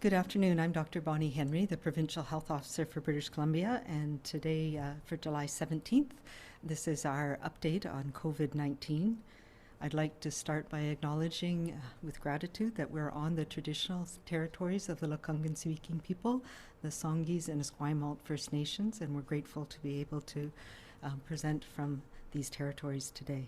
Good afternoon. I'm Dr. Bonnie Henry, the Provincial Health Officer for British Columbia, and today, for July 17th, this is our update on COVID-19. I'd like to start by acknowledging with gratitude that we're on the traditional territories of the Lekwungen-speaking people, the Songhees and Esquimalt First Nations, and we're grateful to be able to present from these territories today.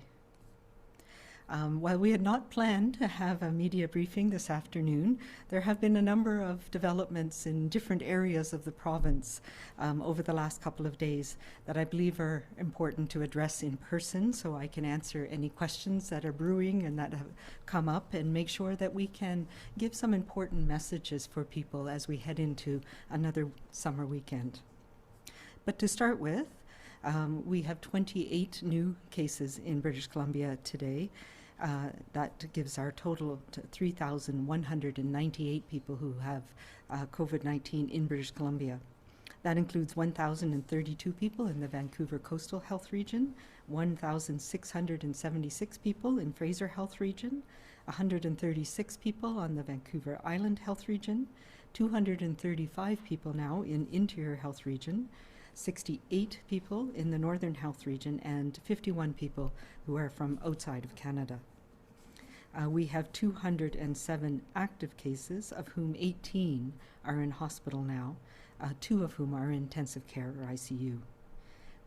While we had not planned to have a media briefing this afternoon, there have been a number of developments in different areas of the province over the last couple of days that I believe are important to address in person, so I can answer any questions that are brewing and that have come up and make sure that we can give some important messages for people as we head into another summer weekend. But to start with, we have 28 new cases in British Columbia today. That gives our total to 3,198 people who have COVID-19 in British Columbia. That includes 1,032 people in the Vancouver Coastal Health region, 1,676 people in Fraser Health region, 136 people on the Vancouver Island Health region, 235 people now in Interior Health region, 68 people in the Northern Health region, and 51 people who are from outside of Canada. We have 207 active cases, of whom 18 are in hospital now, 2 of whom are in intensive care or ICU.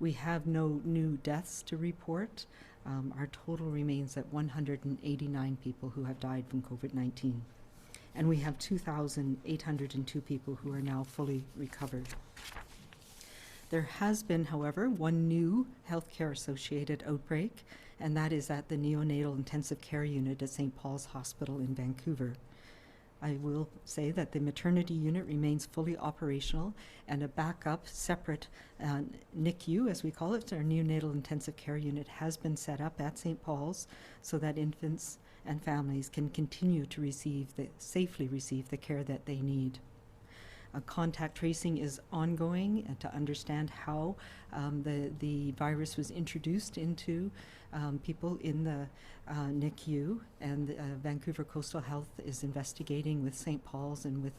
We have no new deaths to report. Our total remains at 189 people who have died from COVID-19. And we have 2,802 people who are now fully recovered. There has been, however, one new healthcare-associated outbreak, and that is at the Neonatal Intensive Care Unit at St. Paul's Hospital in Vancouver. I will say that the maternity unit remains fully operational, and a backup, separate NICU, as we call it, our Neonatal Intensive Care Unit, has been set up at St. Paul's so that infants and families can continue to safely receive the care that they need. Contact tracing is ongoing to understand how the virus was introduced into people in the NICU, and Vancouver Coastal Health is investigating with St. Paul's and with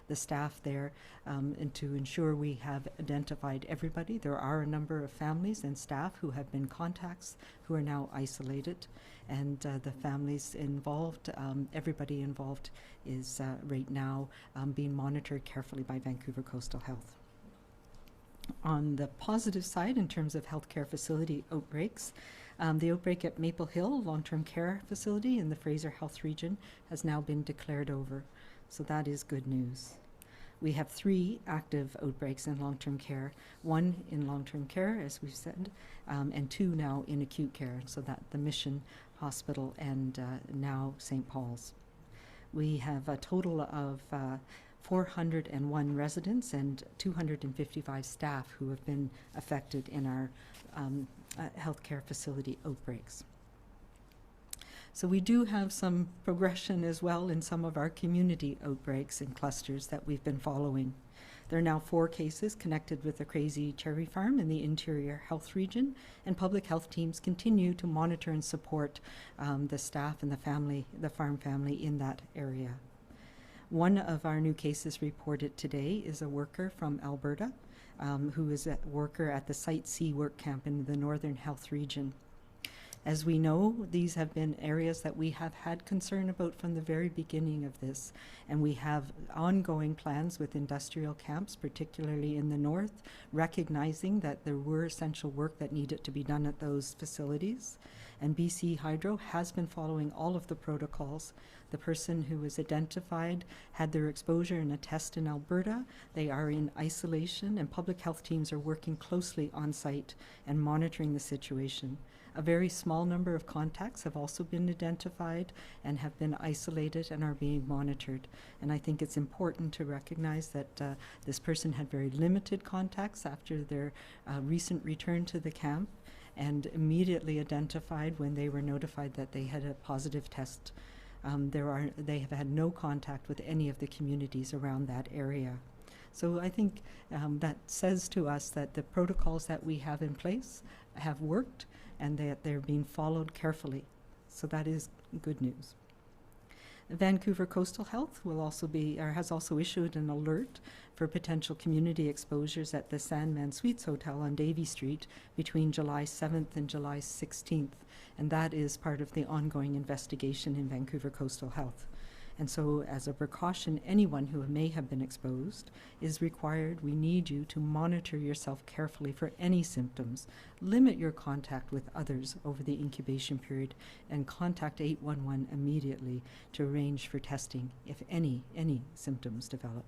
the staff there and to ensure we have identified everybody. There are a number of families and staff who have been contacts who are now isolated, and the families involved, everybody involved is right now being monitored carefully by Vancouver Coastal Health. On the positive side, in terms of healthcare facility outbreaks, the outbreak at Maple Hill long-term care facility in the Fraser Health region has now been declared over, so that is good news. We have 3 active outbreaks in long-term care, 1 in long-term care, as we've said, and 2 now in acute care, so that the Mission Hospital and now St. Paul's. We have a total of 401 residents and 255 staff who have been affected in our healthcare facility outbreaks. So we do have some progression as well in some of our community outbreaks and clusters that we've been following. There are now 4 cases connected with the Crazy Cherry Farm in the Interior Health region, and public health teams continue to monitor and support the staff and the farm family in that area. One of our new cases reported today is a worker from Alberta who is a worker at the Site C work camp in the Northern Health region. As we know, these have been areas that we have had concern about from the very beginning of this, and we have ongoing plans with industrial camps, particularly in the north, recognizing that there were essential work that needed to be done at those facilities. And BC Hydro has been following all of the protocols. The person who was identified had their exposure in a test in Alberta. They are in isolation, and public health teams are working closely on site and monitoring the situation. A very small number of contacts have also been identified and have been isolated and are being monitored. And I think it's important to recognize that this person had very limited contacts after their recent return to the camp, and immediately identified when they were notified that they had a positive test. They have had no contact with any of the communities around that area. So I think that says to us that the protocols that we have in place have worked and that they're being followed carefully. So that is good news. Vancouver Coastal Health will also be, or has also issued an alert for potential community exposures at the Sandman Suites Hotel on Davie Street between July 7th and July 16th. And that is part of the ongoing investigation in Vancouver Coastal Health. And so, as a precaution, anyone who may have been exposed is required. We need you to monitor yourself carefully for any symptoms. Limit your contact with others over the incubation period and contact 811 immediately to arrange for testing if any symptoms develop.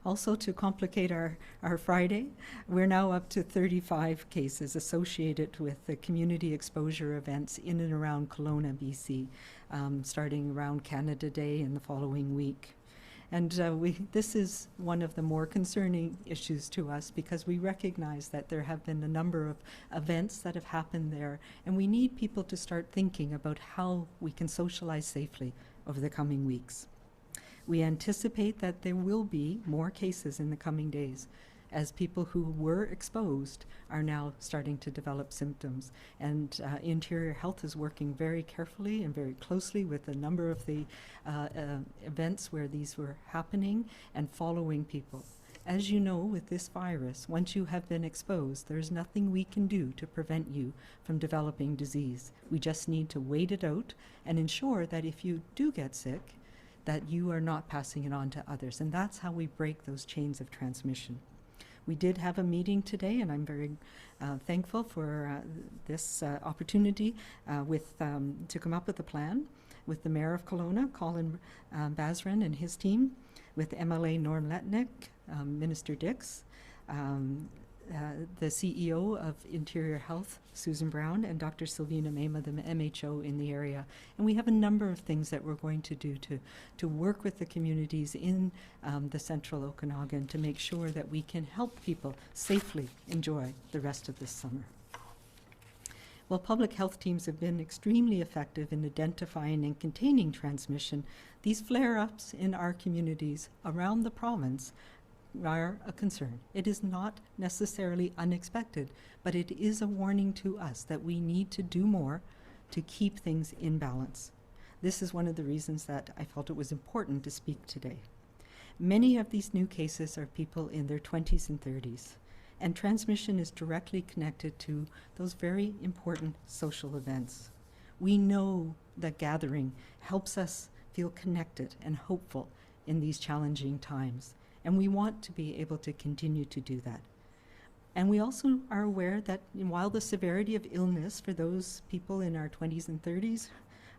Also, to complicate our Friday, we're now up to 35 cases associated with the community exposure events in and around Kelowna, BC, starting around Canada Day and the following week. And this is one of the more concerning issues to us because we recognize that there have been a number of events that have happened there, and we need people to start thinking about how we can socialize safely over the coming weeks. We anticipate that there will be more cases in the coming days as people who were exposed are now starting to develop symptoms. And Interior Health is working very carefully and very closely with a number of the events where these were happening and following people. As you know, with this virus, once you have been exposed, there's nothing we can do to prevent you from developing disease. We just need to wait it out and ensure that if you do get sick, that you are not passing it on to others. And that's how we break those chains of transmission. We did have a meeting today, and I'm very thankful for this opportunity to come up with a plan with the Mayor of Kelowna, Colin Basran, and his team, with MLA Norm Letnick, Minister Dix, the CEO of Interior Health, Susan Brown, and Dr. Sylvina Mema, the MHO in the area. And we have a number of things that we're going to do to work with the communities in the central Okanagan to make sure that we can help people safely enjoy the rest of this summer. While public health teams have been extremely effective in identifying and containing transmission, these flare-ups in our communities around the province are a concern. It is not necessarily unexpected, but it is a warning to us that we need to do more to keep things in balance. This is one of the reasons that I felt it was important to speak today. Many of these new cases are people in their 20s and 30s, and transmission is directly connected to those very important social events. We know that gathering helps us feel connected and hopeful in these challenging times. And we want to be able to continue to do that. And we also are aware that while the severity of illness for those people in our 20s and 30s,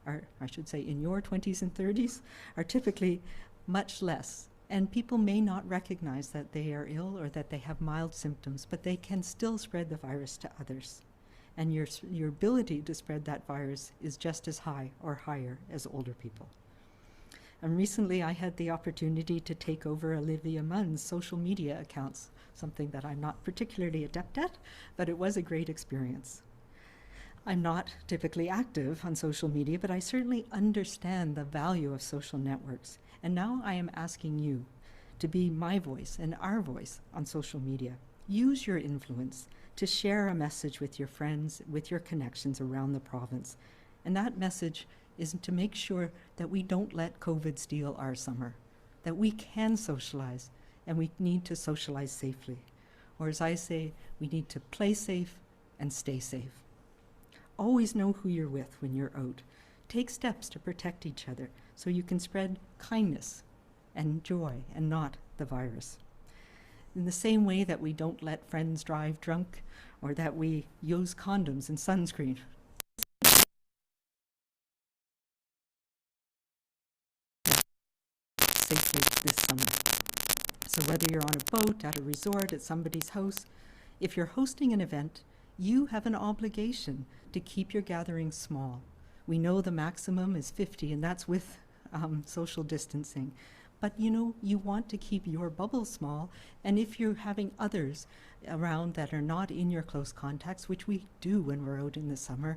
or I should say in your 20s and 30s, are typically much less. And people may not recognize that they are ill or that they have mild symptoms, but they can still spread the virus to others. And your ability to spread that virus is just as high or higher as older people. And recently I had the opportunity to take over Olivia Munn's social media accounts, something that I'm not particularly adept at, but it was a great experience. I'm not typically active on social media, but I certainly understand the value of social networks. And now I am asking you to be my voice and our voice on social media. Use your influence to share a message with your friends, with your connections around the province. And that message is to make sure that we don't let COVID steal our summer, that we can socialize, and we need to socialize safely. Or as I say, we need to play safe and stay safe. Always know who you're with when you're out. Take steps to protect each other so you can spread kindness and joy and not the virus. In the same way that we don't let friends drive drunk or that we use condoms and sunscreen, safely this summer. So whether you're on a boat, at a resort, at somebody's house, if you're hosting an event, you have an obligation to keep your gatherings small. We know the maximum is 50, and that's with social distancing. But you want to keep your bubble small, and if you're having others around that are not in your close contacts, which we do when we're out in the summer,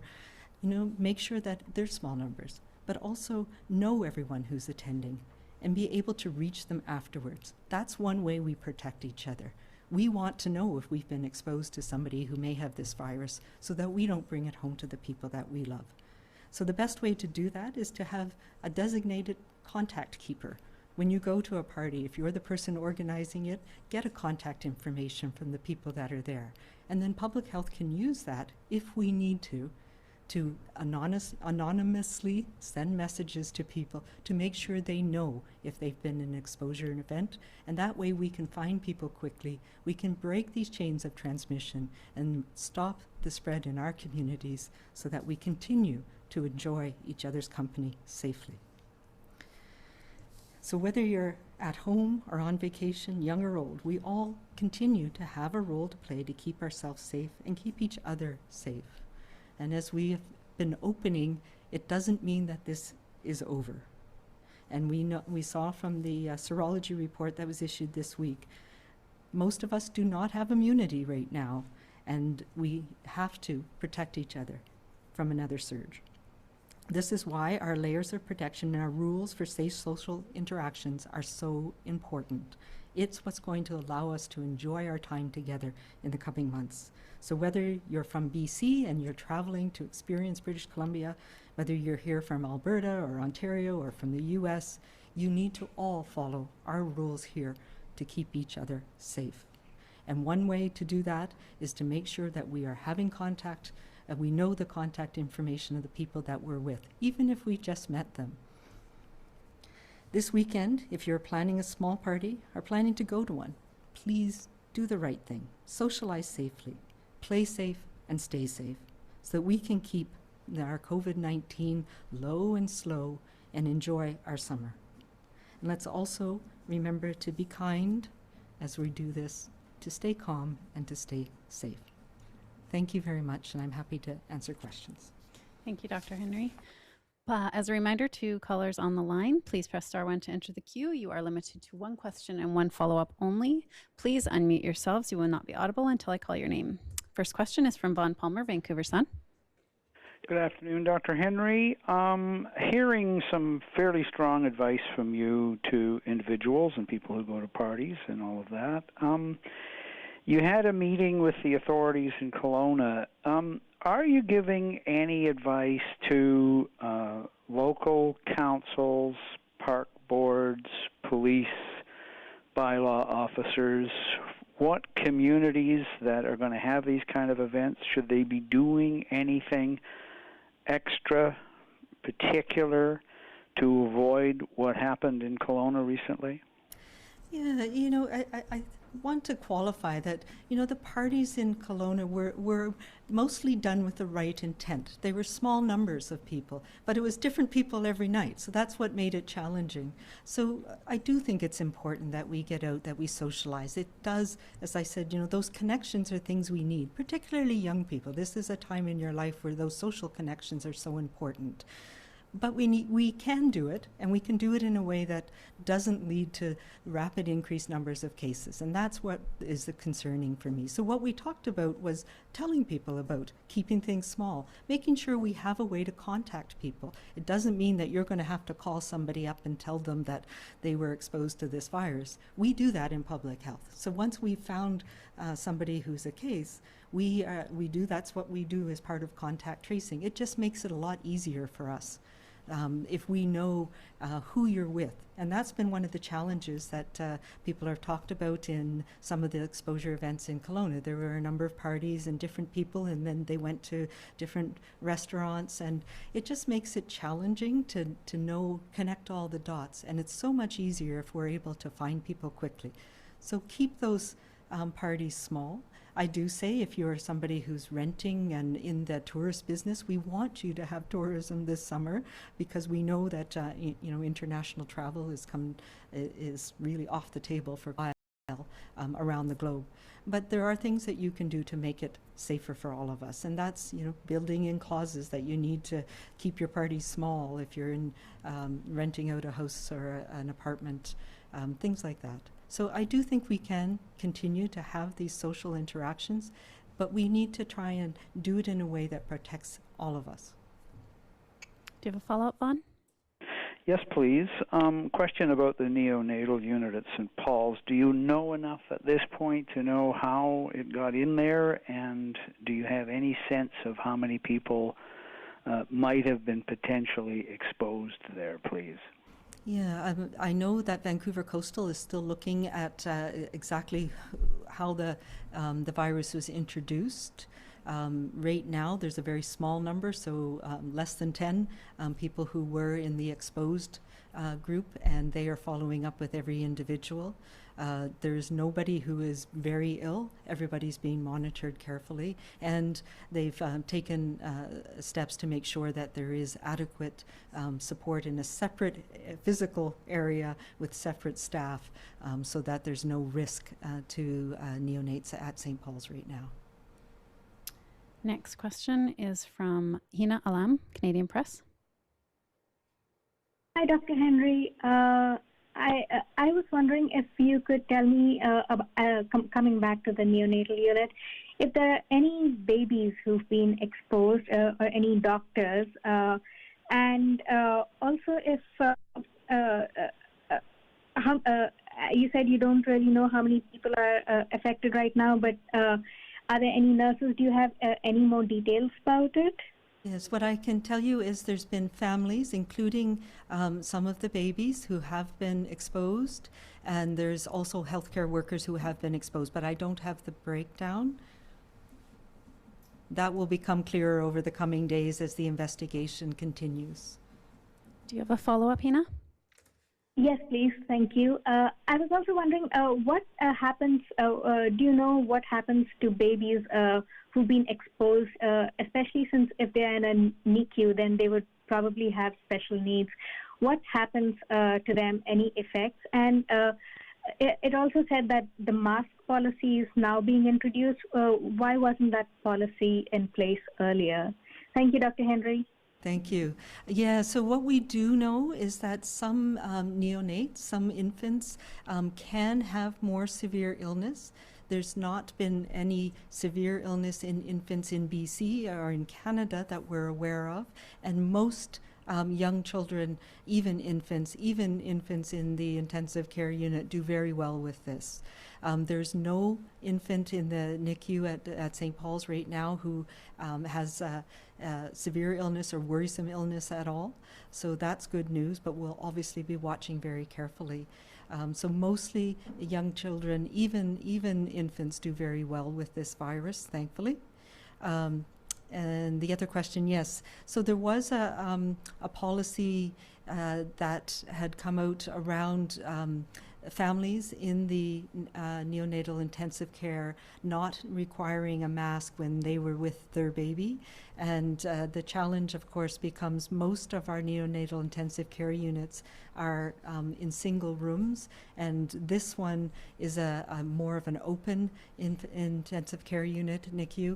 make sure that they're small numbers, but also know everyone who's attending and be able to reach them afterwards. That's one way we protect each other. We want to know if we've been exposed to somebody who may have this virus so that we don't bring it home to the people that we love. So the best way to do that is to have a designated contact keeper. When you go to a party, if you're the person organizing it, get a contact information from the people that are there. And then public health can use that, if we need to anonymously send messages to people to make sure they know if they've been in an exposure event. And that way we can find people quickly. We can break these chains of transmission and stop the spread in our communities so that we continue to enjoy each other's company safely. So whether you're at home or on vacation, young or old, we all continue to have a role to play to keep ourselves safe and keep each other safe. And as we have been opening, it doesn't mean that this is over. And we saw from the serology report that was issued this week, most of us do not have immunity right now, and we have to protect each other from another surge. This is why our layers of protection and our rules for safe social interactions are so important. It's what's going to allow us to enjoy our time together in the coming months. So whether you're from BC and you're traveling to experience British Columbia, whether you're here from Alberta or Ontario or from the US, you need to all follow our rules here to keep each other safe. And one way to do that is to make sure that we are having contact and we know the contact information of the people that we're with, even if we just met them. This weekend, if you're planning a small party or planning to go to one, please do the right thing. Socialize safely, play safe, and stay safe so that we can keep our COVID-19 low and slow and enjoy our summer. And let's also remember to be kind as we do this, to stay calm and to stay safe. Thank you very much, and I'm happy to answer questions. Thank you, Dr. Henry. As a reminder to callers on the line, please press *1 to enter the queue. You are limited to one question and one follow-up only. Please unmute yourselves. You will not be audible until I call your name. First question is from Vaughn Palmer, Vancouver Sun. Good afternoon, Dr. Henry. Hearing some fairly strong advice from you to individuals and people who go to parties and all of that. You had a meeting with the authorities in Kelowna. Are you giving any advice to local councils, park boards, police, bylaw officers? What communities that are going to have these kind of events, should they be doing anything extra particular to avoid what happened in Kelowna recently? Yeah, you know, I want to qualify that, you know, the parties in Kelowna were mostly done with the right intent. They were small numbers of people, but it was different people every night, so that's what made it challenging. So I do think it's important that we get out, that we socialize. It does, as I said, you know, those connections are things we need, particularly young people. This is a time in your life where those social connections are so important. But we can do it, and we can do it in a way that doesn't lead to rapid increased numbers of cases, and that's what is the concerning for me. So what we talked about was telling people about keeping things small, making sure we have a way to contact people. It doesn't mean that you're going to have to call somebody up and tell them that they were exposed to this virus. We do that in public health. So once we've found somebody who's a case, that's what we do as part of contact tracing. It just makes it a lot easier for us. If we know who you're with. And that's been one of the challenges that people have talked about in some of the exposure events in Kelowna. There were a number of parties and different people, and then they went to different restaurants, and it just makes it challenging to connect all the dots. And it's so much easier if we're able to find people quickly. So keep those parties small. I do say if you're somebody who's renting and in the tourist business, we want you to have tourism this summer because we know that international travel is really off the table for a while around the globe. But there are things that you can do to make it safer for all of us, and that's building in clauses that you need to keep your parties small if you're in renting out a house or an apartment, things like that. So I do think we can continue to have these social interactions, but we need to try and do it in a way that protects all of us. Do you have a follow-up, Vaughn? Yes, please. Question about the neonatal unit at St. Paul's. Do you know enough at this point to know how it got in there, and do you have any sense of how many people might have been potentially exposed there, please? Yeah, I know that Vancouver Coastal is still looking at exactly how the virus was introduced. Right now, there's a very small number, so less than 10 people who were in the exposed group, and they are following up with every individual. There's nobody who is very ill. Everybody's being monitored carefully, and they've taken steps to make sure that there is adequate support in a separate physical area with separate staff, so that there's no risk to neonates at St. Paul's right now. Next question is from Hina Alam, Canadian Press. Hi, Dr. Henry. I was wondering if you could tell me, coming back to the neonatal unit, if there are any babies who've been exposed or any doctors, and also if you said you don't really know how many people are affected right now, but are there any nurses? Do you have any more details about it? Yes, what I can tell you is there's been families, including some of the babies who have been exposed, and there's also healthcare workers who have been exposed, but I don't have the breakdown. That will become clearer over the coming days as the investigation continues. Do you have a follow-up, Hina? Yes, please. Thank you. I was also wondering what happens, do you know what happens to babies who've been exposed, especially since if they're in a NICU, then they would probably have special needs. What happens to them, any effects? And it also said that the mask policy is now being introduced. Why wasn't that policy in place earlier? Thank you, Dr. Henry. Thank you. Yeah, so what we do know is that some neonates, some infants, can have more severe illness. There's not been any severe illness in infants in BC or in Canada that we're aware of, and most young children, even infants in the intensive care unit do very well with this. There's no infant in the NICU at St. Paul's right now who has severe illness or worrisome illness at all. So that's good news, but we'll obviously be watching very carefully. So mostly young children, even infants do very well with this virus, thankfully. And the other question, yes. So there was a policy that had come out around families in the neonatal intensive care not requiring a mask when they were with their baby. And the challenge, of course, becomes most of our neonatal intensive care units are in single rooms, and this one is a more of an open intensive care unit, NICU.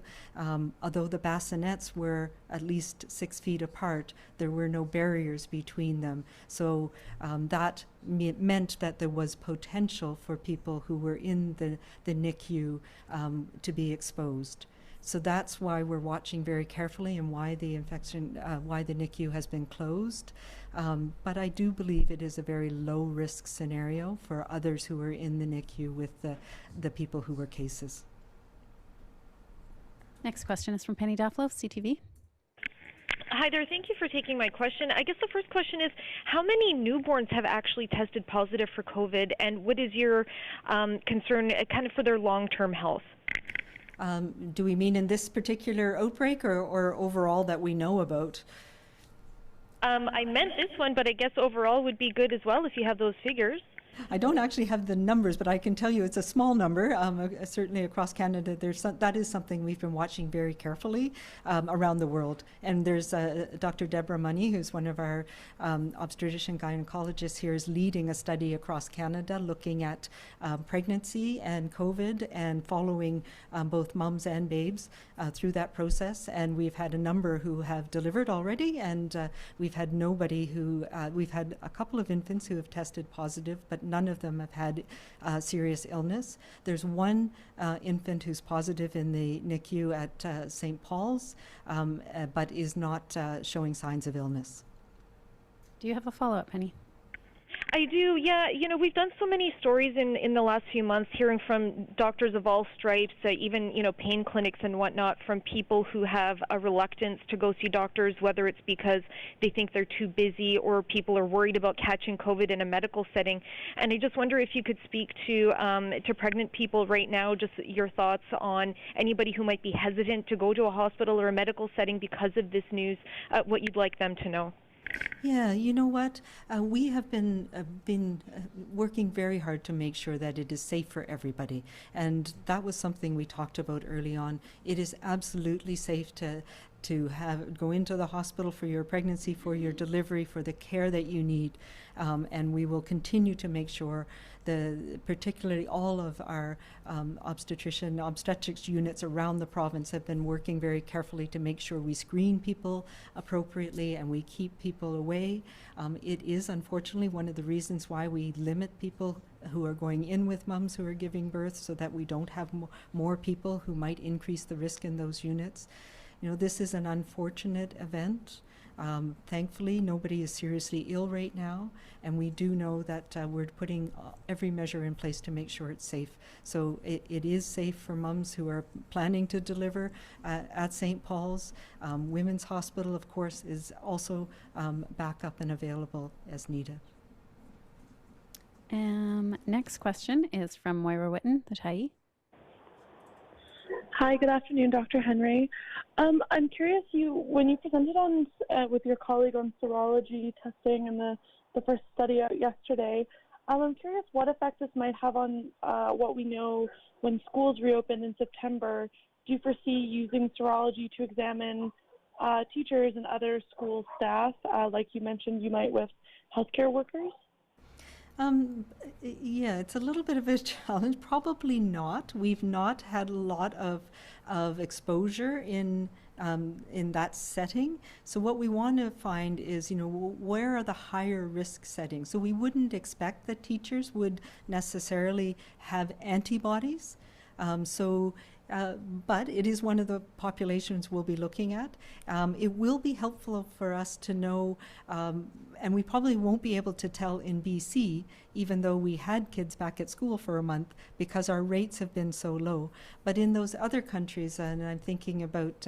Although the bassinets were at least 6 feet apart, there were no barriers between them. So that meant that there was potential for people who were in the NICU to be exposed. So that's why we're watching very carefully and why the why the NICU has been closed. But I do believe it is a very low risk scenario for others who are in the NICU with the people who were cases. Next question is from Penny Dafflo, CTV. Hi there. Thank you for taking my question. I guess the first question is, how many newborns have actually tested positive for COVID, and what is your concern kind of for their long-term health? Do we mean in this particular outbreak or overall that we know about? I meant this one, but I guess overall would be good as well if you have those figures. I don't actually have the numbers, but I can tell you it's a small number. Certainly across Canada, that is something we've been watching very carefully around the world. And there's Dr. Deborah Money, who's one of our obstetrician gynecologists here, is leading a study across Canada looking at pregnancy and COVID and following both mums and babes through that process. And we've had a number who have delivered already, and we've had nobody who, we've had a couple of infants who have tested positive, but none of them have had serious illness. There's one infant who's positive in the NICU at St. Paul's, but is not showing signs of illness. Do you have a follow-up, Penny? I do, yeah. You know, we've done so many stories in the last few months, hearing from doctors of all stripes, even, pain clinics and whatnot, from people who have a reluctance to go see doctors, whether it's because they think they're too busy or people are worried about catching COVID in a medical setting. And I just wonder if you could speak to pregnant people right now, just your thoughts on anybody who might be hesitant to go to a hospital or a medical setting because of this news, what you'd like them to know. Yeah, you know what? We have been working very hard to make sure that it is safe for everybody, and that was something we talked about early on. It is absolutely safe to go into the hospital for your pregnancy, for your delivery, for the care that you need, and we will continue to make sure particularly all of our obstetrics units around the province have been working very carefully to make sure we screen people appropriately and we keep people away. It is unfortunately one of the reasons why we limit people who are going in with mums who are giving birth, so that we don't have more people who might increase the risk in those units. This is an unfortunate event. Thankfully, nobody is seriously ill right now, and we do know that we're putting every measure in place to make sure it's safe. So it is safe for mums who are planning to deliver at St. Paul's. Women's Hospital, of course, is also back up and available as needed. Next question is from Moira Witten, the Tyee. Hi, good afternoon, Dr. Henry. I'm curious, when you presented on with your colleague on serology testing and the first study out yesterday, I'm curious what effect this might have on what we know when schools reopen in September. Do you foresee using serology to examine teachers and other school staff, like you mentioned you might with healthcare workers? Yeah, it's a little bit of a challenge. Probably not. We've not had a lot of exposure in that setting. So what we want to find is, where are the higher risk settings? So we wouldn't expect that teachers would necessarily have antibodies. But it is one of the populations we'll be looking at. It will be helpful for us to know, and we probably won't be able to tell in BC, even though we had kids back at school for a month, because our rates have been so low. But in those other countries, and I'm thinking about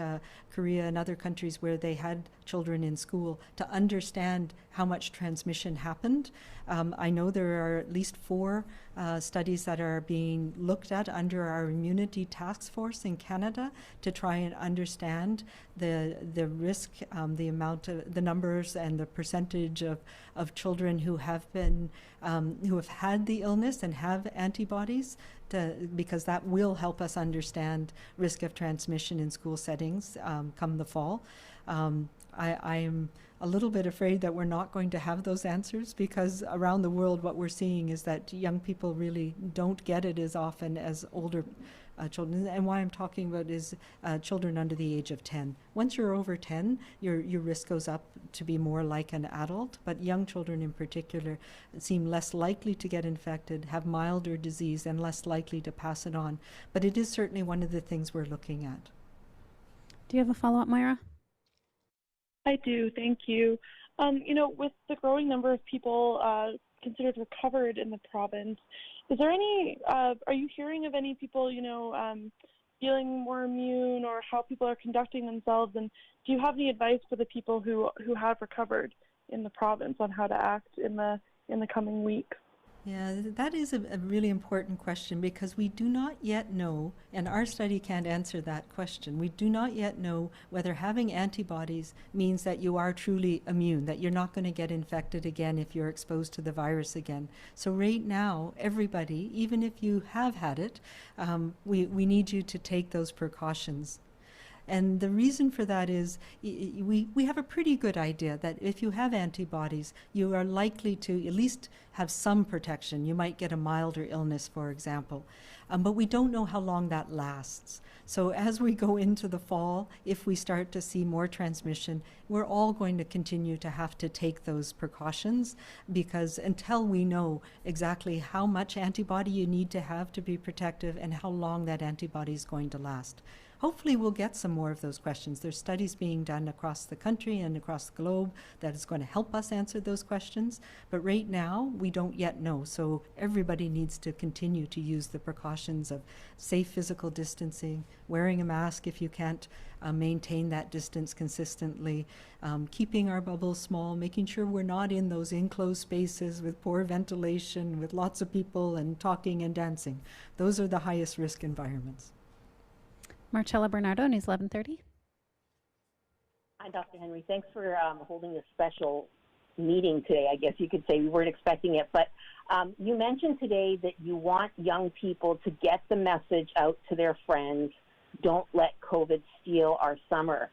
Korea and other countries where they had children in school, to understand how much transmission happened. I know there are at least 4 studies that are being looked at under our immunity task force in Canada to try and understand the risk, the amount of the numbers and the percentage of children who have been who have had the illness and have antibodies, because that will help us understand risk of transmission in school settings come the fall. I am a little bit afraid that we're not going to have those answers, because around the world what we're seeing is that young people really don't get it as often as older children. And why I'm talking about is children under the age of 10. Once you're over 10, your risk goes up to be more like an adult, but young children in particular seem less likely to get infected, have milder disease, and less likely to pass it on. But it is certainly one of the things we're looking at. Do you have a follow-up, Moira? I do, thank you. With the growing number of people considered recovered in the province, is there any, are you hearing of any people, feeling more immune, or how people are conducting themselves? And do you have any advice for the people who have recovered in the province on how to act in the coming weeks? Yeah, that is a really important question, because we do not yet know, and our study can't answer that question. We do not yet know whether having antibodies means that you are truly immune, that you're not going to get infected again if you're exposed to the virus again. So right now, everybody, even if you have had it, we need you to take those precautions. And the reason for that is we have a pretty good idea that if you have antibodies, you are likely to at least have some protection. You might get a milder illness, for example. But we don't know how long that lasts. So as we go into the fall, if we start to see more transmission, we're all going to continue to have to take those precautions, because until we know exactly how much antibody you need to have to be protective and how long that antibody is going to last. hopefully we'll get some more of those questions. There's studies being done across the country and across the globe that is going to help us answer those questions. But right now, we don't yet know. So everybody needs to continue to use the precautions of safe physical distancing, wearing a mask if you can't maintain that distance consistently, keeping our bubbles small, making sure we're not in those enclosed spaces with poor ventilation, with lots of people and talking and dancing. Those are the highest risk environments. Marcella Bernardo, News 1130. Hi, Dr. Henry. Thanks for holding this special meeting today. I guess you could say we weren't expecting it, but you mentioned today that you want young people to get the message out to their friends. Don't let COVID steal our summer.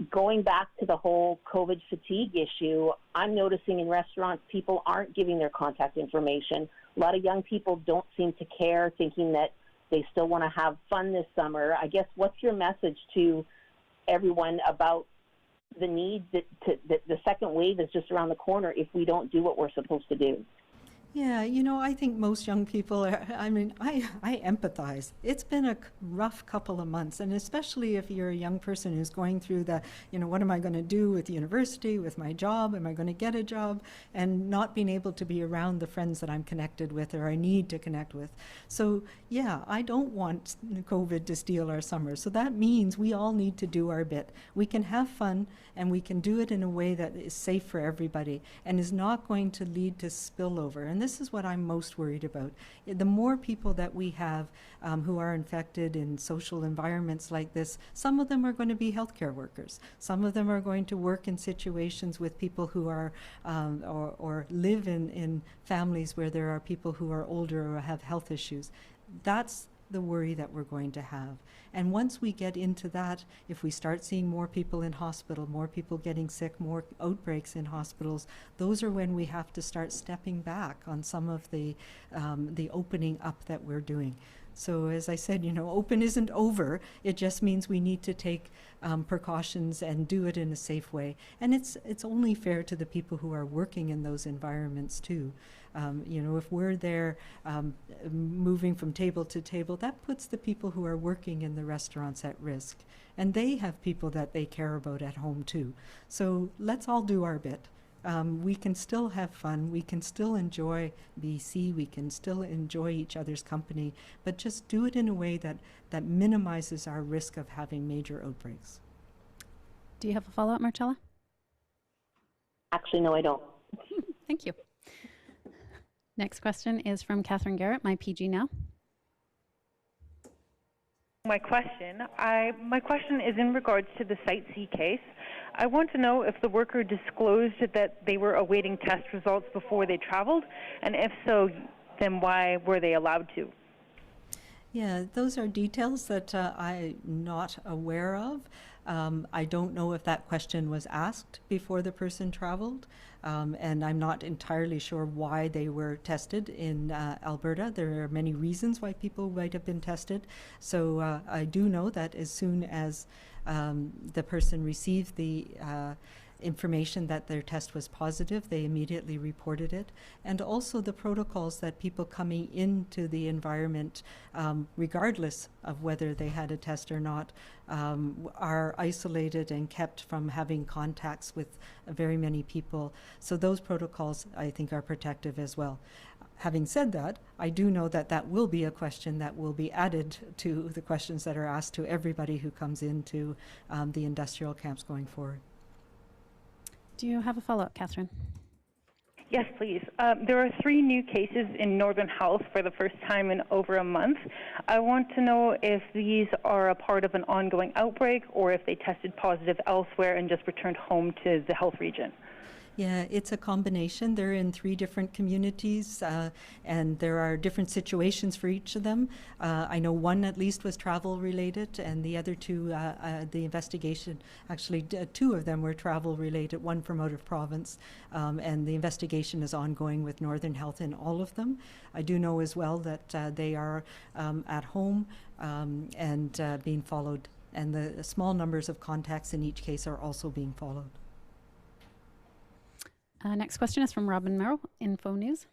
Going back to the whole COVID fatigue issue, I'm noticing in restaurants people aren't giving their contact information. A lot of young people don't seem to care, thinking that they still want to have fun this summer. I guess what's your message to everyone about the need that the second wave is just around the corner if we don't do what we're supposed to do? Yeah, you know, I think most young people are, I mean, I empathize. It's been a rough couple of months, and especially if you're a young person who's going through the, you know, what am I going to do with university, with my job? Am I going to get a job? And not being able to be around the friends that I'm connected with or I need to connect with. So, yeah, I don't want COVID to steal our summer. So that means we all need to do our bit. We can have fun, and we can do it in a way that is safe for everybody and is not going to lead to spillover. And this is what I'm most worried about. The more people that we have who are infected in social environments like this, some of them are going to be healthcare workers. Some of them are going to work in situations with people who are or live in families where there are people who are older or have health issues. That's the worry that we're going to have. And once we get into that, if we start seeing more people in hospital, more people getting sick, more outbreaks in hospitals, those are when we have to start stepping back on some of the opening up that we're doing. So as I said, you know, open isn't over. It just means we need to take precautions and do it in a safe way. And it's only fair to the people who are working in those environments too. You know, if we're there moving from table to table, that puts the people who are working in the restaurants at risk. And they have people that they care about at home too. So let's all do our bit. We can still have fun. We can still enjoy BC. We can still enjoy each other's company, but just do it in a way that minimizes our risk of having major outbreaks. Do you have a follow-up, Marcella? Actually, no, I don't. Thank you. Next question is from Catherine Garrett, My PG Now. My question is in regards to the Site C case. I want to know if the worker disclosed that they were awaiting test results before they traveled, and if so, then why were they allowed to? Yeah, those are details that I'm not aware of. I don't know if that question was asked before the person traveled, and I'm not entirely sure why they were tested in Alberta. There are many reasons why people might have been tested. So I do know that as soon as the person received the information that their test was positive, they immediately reported it. And also the protocols that people coming into the environment, regardless of whether they had a test or not, are isolated and kept from having contacts with very many people. So those protocols, I think, are protective as well. Having said that, I do know that that will be a question that will be added to the questions that are asked to everybody who comes into the industrial camps going forward. Do you have a follow-up, Catherine? Yes, please. There are 3 new cases in Northern Health for the first time in over a month. I want to know if these are a part of an ongoing outbreak or if they tested positive elsewhere and just returned home to the health region. Yeah, it's a combination. They're in 3 different communities, and there are different situations for each of them. I know one at least was travel related, and the other 2, the investigation, actually 2 of them were travel related, one from out of province, and the investigation is ongoing with Northern Health in all of them. I do know as well that they are at home and being followed, and the small numbers of contacts in each case are also being followed. Next question is from Robin Merrill, Info News.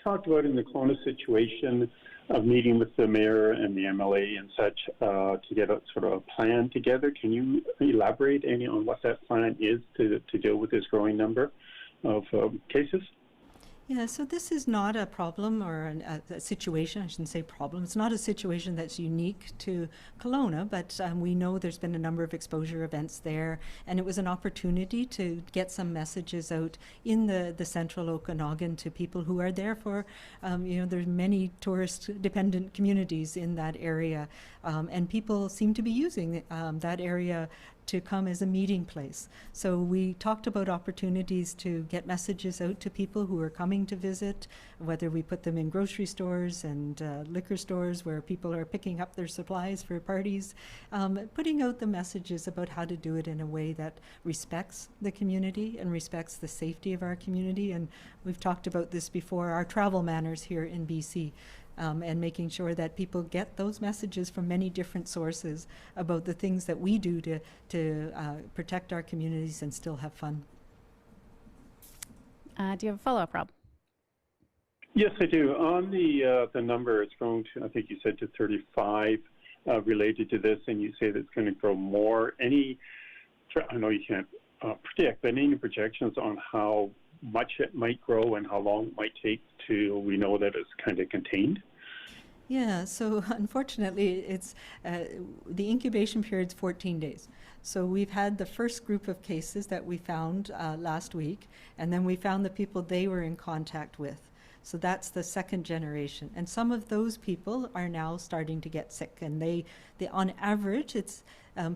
talked about in the Kelowna situation of meeting with the mayor and the MLA and such to get a sort of a plan together. Can you elaborate any on what that plan is to deal with this growing number of cases? Yeah, so this is not a problem or a situation, I shouldn't say problem. It's not a situation that's unique to Kelowna, but we know there's been a number of exposure events there, and it was an opportunity to get some messages out in the central Okanagan to people who are there for, there's many tourist-dependent communities in that area, and people seem to be using that area to come as a meeting place. So we talked about opportunities to get messages out to people who are coming to visit, whether we put them in grocery stores and liquor stores where people are picking up their supplies for parties, putting out the messages about how to do it in a way that respects the community and respects the safety of our community. And we've talked about this before, our travel manners here in BC. And making sure that people get those messages from many different sources about the things that we do to protect our communities and still have fun. Do you have a follow-up, Rob? Yes, I do. On the number, it's grown to, I think you said, to 35 related to this, and you say that it's going to grow more. I know you can't predict, but any projections on how much it might grow and how long it might take till we know that it's kind of contained? Yeah, so unfortunately, it's the incubation period's 14 days. So we've had the first group of cases that we found last week, and then we found the people they were in contact with. So that's the second generation. And some of those people are now starting to get sick. And they on average, it's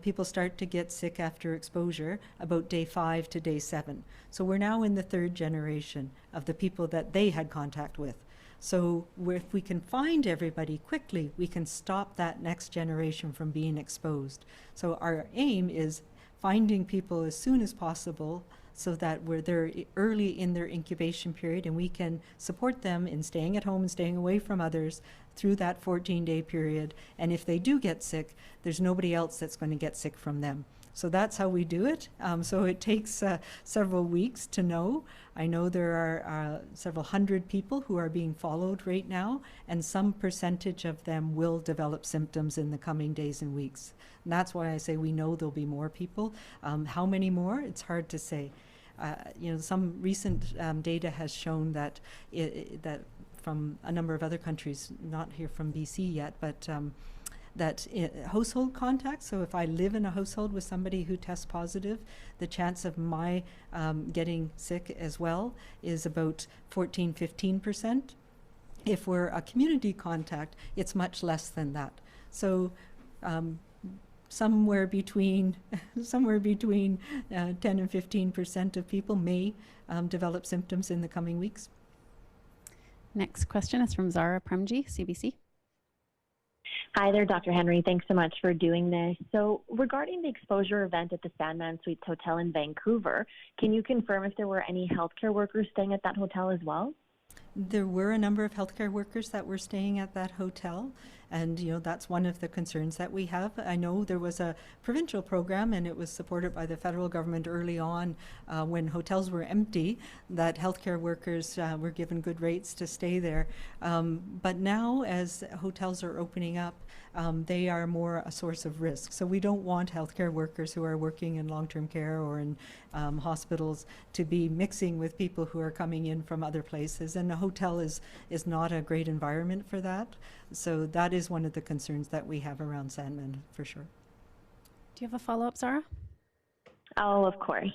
people start to get sick after exposure about day 5 to day 7. So we're now in the third generation of the people that they had contact with. So if we can find everybody quickly, we can stop that next generation from being exposed. So our aim is finding people as soon as possible so that they're early in their incubation period and we can support them in staying at home and staying away from others through that 14-day period. And if they do get sick, there's nobody else that's going to get sick from them. So that's how we do it. So it takes several weeks to know. I know there are several hundred people who are being followed right now, and some percentage of them will develop symptoms in the coming days and weeks. And that's why I say we know there'll be more people. How many more? It's hard to say. Some recent data has shown that that from a number of other countries, not here from BC yet, but that household contacts, so if I live in a household with somebody who tests positive, the chance of my getting sick as well is about 14-15%. If we're a community contact, it's much less than that. So somewhere between 10 and 15% of people may develop symptoms in the coming weeks. Next question is from Zara Premji, CBC. Hi there, Dr. Henry. Thanks so much for doing this. So regarding the exposure event at the Sandman Suites Hotel in Vancouver, can you confirm if there were any healthcare workers staying at that hotel as well? There were a number of healthcare workers that were staying at that hotel, and that's one of the concerns that we have. I know there was a provincial program, and it was supported by the federal government early on when hotels were empty, that healthcare workers were given good rates to stay there. But now, as hotels are opening up, they are more a source of risk. So we don't want healthcare workers who are working in long-term care or in hospitals to be mixing with people who are coming in from other places. And a hotel is not a great environment for that. So that is one of the concerns that we have around Sandman, for sure. Do you have a follow-up, Sarah? Oh, of course.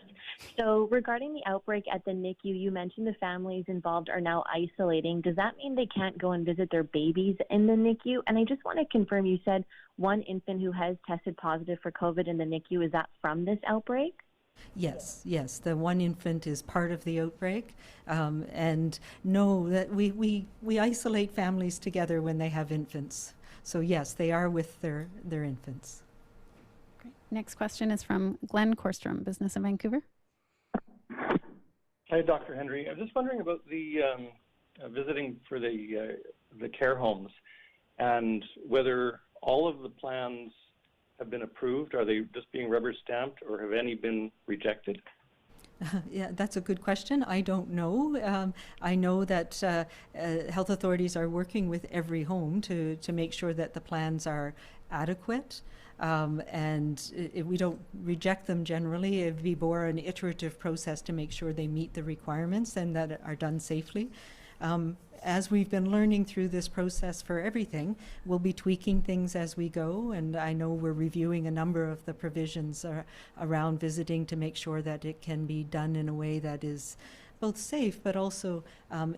So regarding the outbreak at the NICU, you mentioned the families involved are now isolating. Does that mean they can't go and visit their babies in the NICU? And I just want to confirm, you said one infant who has tested positive for COVID in the NICU. Is that from this outbreak? Yes. The one infant is part of the outbreak. And no, that we isolate families together when they have infants. So yes, they are with their infants. Great. Next question is from Glenn Korstrom, Business of Vancouver. Hi, Dr. Henry. I'm just wondering about the visiting for the care homes and whether all of the plans have been approved. Are they just being rubber stamped, or have any been rejected? Yeah, that's a good question. I don't know. I know that health authorities are working with every home to make sure that the plans are adequate. And we don't reject them generally. It would be more an iterative process to make sure they meet the requirements and that are done safely. As we've been learning through this process for everything, we'll be tweaking things as we go, and I know we're reviewing a number of the provisions around visiting to make sure that it can be done in a way that is both safe but also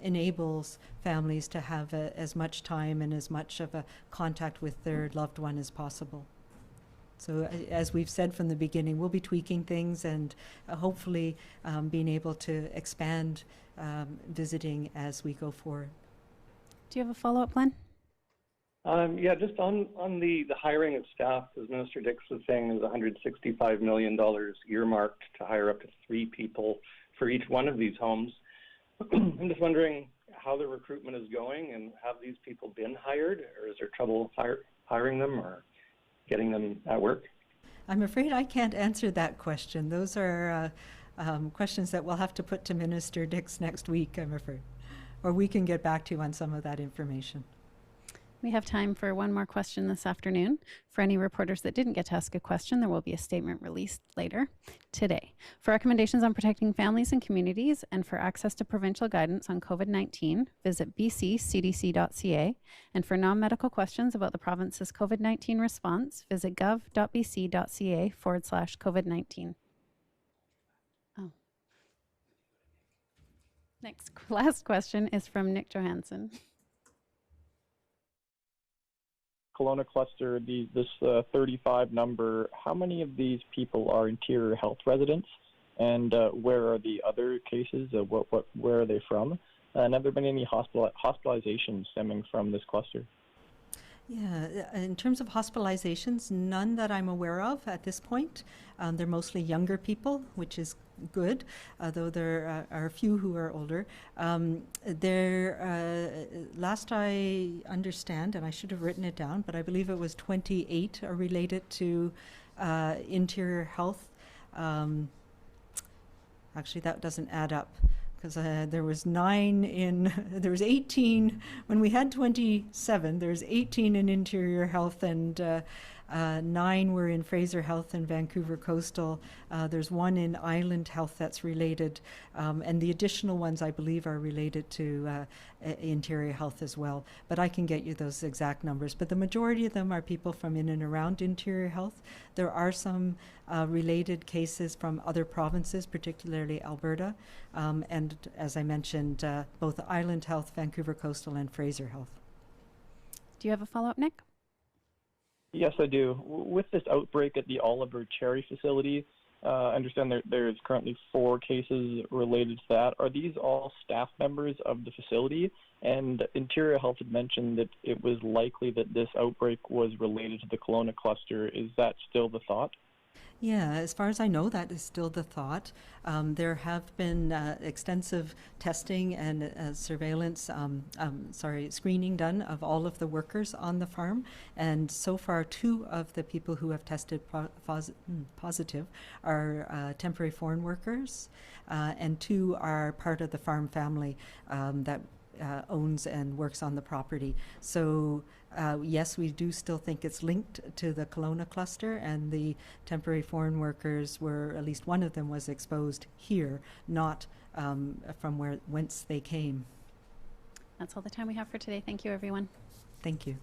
enables families to have as much time and as much of a contact with their loved one as possible. So as we've said from the beginning, we'll be tweaking things and hopefully being able to expand visiting as we go forward. Do you have a follow-up, Glenn? Yeah, just on the hiring of staff, as Minister Dix was saying, there's $165 million earmarked to hire up to 3 people for each one of these homes. I'm just wondering how the recruitment is going, and have these people been hired, or is there trouble hiring them or getting them at work? I'm afraid I can't answer that question. Those are questions that we'll have to put to Minister Dix next week, I'm afraid. Or we can get back to you on some of that information. We have time for one more question this afternoon. For any reporters that didn't get to ask a question, there will be a statement released later today. For recommendations on protecting families and communities and for access to provincial guidance on COVID-19, visit bccdc.ca. And for non-medical questions about the province's COVID-19 response, visit gov.bc.ca/COVID-19. Last question is from Nick Johansson. Kelowna cluster, this 35 number, how many of these people are interior health residents, and where are the other cases? Where are they from? And have there been any hospitalizations stemming from this cluster? Yeah, in terms of hospitalizations, none that I'm aware of at this point. They're mostly younger people, which is good, though there are a few who are older. Last I understand, and I should have written it down, but I believe it was 28 are related to interior health. Actually, that doesn't add up, because there was 18 when we had 27. There's 18 in interior health, and 9 were in Fraser Health and Vancouver Coastal. There's 1 in Island Health that's related, and the additional ones I believe are related to interior health as well. But I can get you those exact numbers. But the majority of them are people from in and around interior health. There are some related cases from other provinces, particularly Alberta, and as I mentioned, both Island Health, Vancouver Coastal, and Fraser Health. Do you have a follow-up, Nick? Yes, I do. With this outbreak at the Oliver Cherry facility, I understand there's currently 4 cases related to that. Are these all staff members of the facility? And Interior Health had mentioned that it was likely that this outbreak was related to the Kelowna cluster. Is that still the thought? Yeah, as far as I know, that is still the thought. There have been extensive testing and surveillance, screening done of all of the workers on the farm. And so far, 2 of the people who have tested positive are temporary foreign workers, and 2 are part of the farm family that owns and works on the property. So yes, we do still think it's linked to the Kelowna cluster, and the temporary foreign workers were, at least one of them was exposed here, not from whence they came. That's all the time we have for today. Thank you, everyone. Thank you.